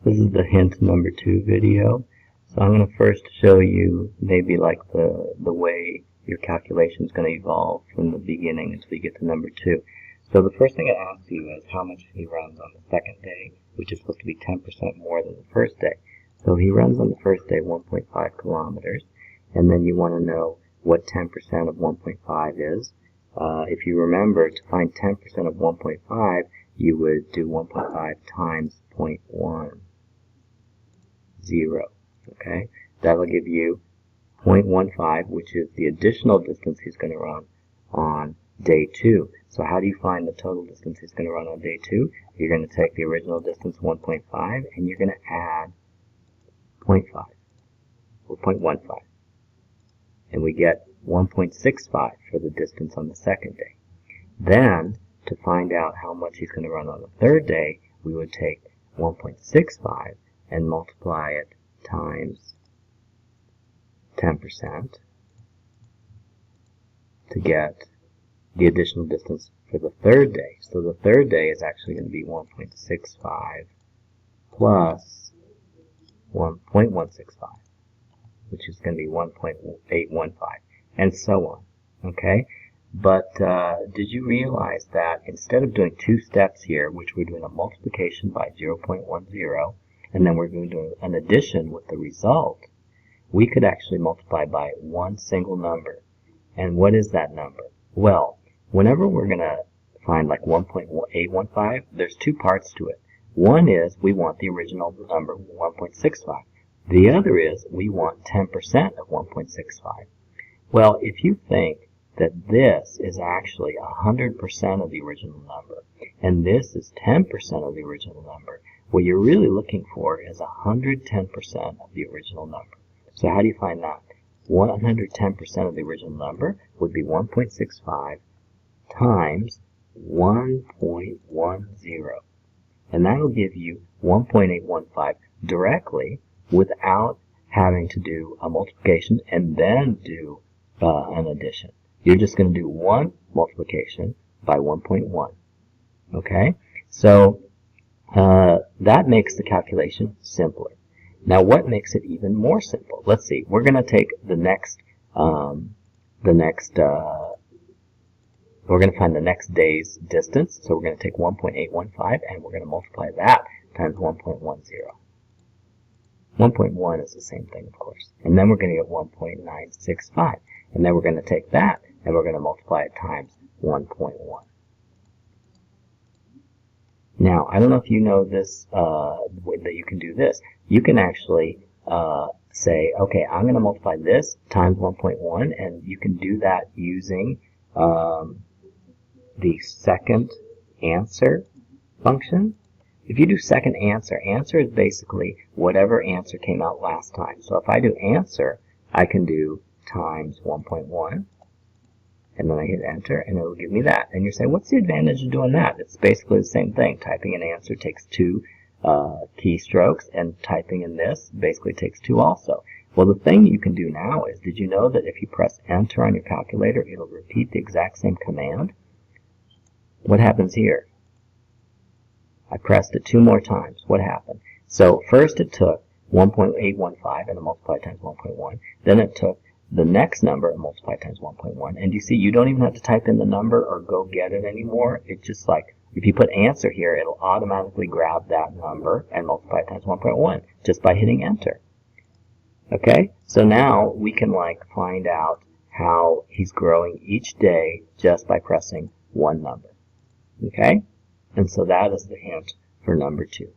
This is the hint number 2 video. So I'm going to first show you maybe like the way your calculation is going to evolve from the beginning until you get to number 2. So the first thing it asks you is how much he runs on the second day, which is supposed to be 10% more than the first day. So he runs on the first day 1.5 kilometers, and then you want to know what 10% of 1.5 is. If you remember, to find 10% of 1.5, you would do 1.5 times 0.10. Okay, that'll give you 0.15, which is the additional distance he's going to run on day 2. So how do you find the total distance he's going to run on day 2? You're going to take the original distance 1.5 and you're going to add 0.5 or 0.15, and we get 1.65 for the distance on the second day. Then, to find out how much he's going to run on the third day, we would take 1.65 and multiply it times 10% to get the additional distance for the third day. So the third day is actually going to be 1.65 plus 1.165, which is going to be 1.815, and so on. Okay? But did you realize that instead of doing 2 steps here, which we're doing a multiplication by 0.10, and then we're going to do an addition with the result, we could actually multiply by one single number. And what is that number? Well, whenever we're going to find like 1.815, there's 2 parts to it. One is we want the original number, 1.65. The other is we want 10% of 1.65. Well, if you think that this is actually 100% of the original number, and this is 10% of the original number, what you're really looking for is 110% of the original number. So how do you find that? 110% of the original number would be 1.65 times 1.10. And that'll give you 1.815 directly without having to do a multiplication and then do an addition. You're just going to do one multiplication by 1.1. Okay? So that makes the calculation simpler. Now what makes it even more simple? Let's see. We're going to take we're going to find the next day's distance. So we're going to take 1.815 and we're going to multiply that times 1.10. 1.1 is the same thing, of course. And then we're going to get 1.965. And then we're going to take that and we're going to multiply it times 1.1. Now, I don't know if you know this, that you can do this. You can actually say, okay, I'm going to multiply this times 1.1, and you can do that using the second answer function. If you do second answer, answer is basically whatever answer came out last time. So if I do answer, I can do times 1.1, and then I hit enter, and it will give me that. And you're saying, what's the advantage of doing that? It's basically the same thing. Typing an answer takes 2 keystrokes, and typing in this basically takes 2 also. Well, the thing you can do now is, did you know that if you press enter on your calculator, it'll repeat the exact same command? What happens here? I pressed it 2 more times. What happened? So first it took 1.815 and it multiplied times 1.1. Then it took the next number and multiplied times 1.1. And you see, you don't even have to type in the number or go get it anymore. It's just like, if you put answer here, it'll automatically grab that number and multiply it times 1.1 just by hitting enter. Okay? So now we can like find out how he's growing each day just by pressing one number. Okay? And so that is the hint for number 2.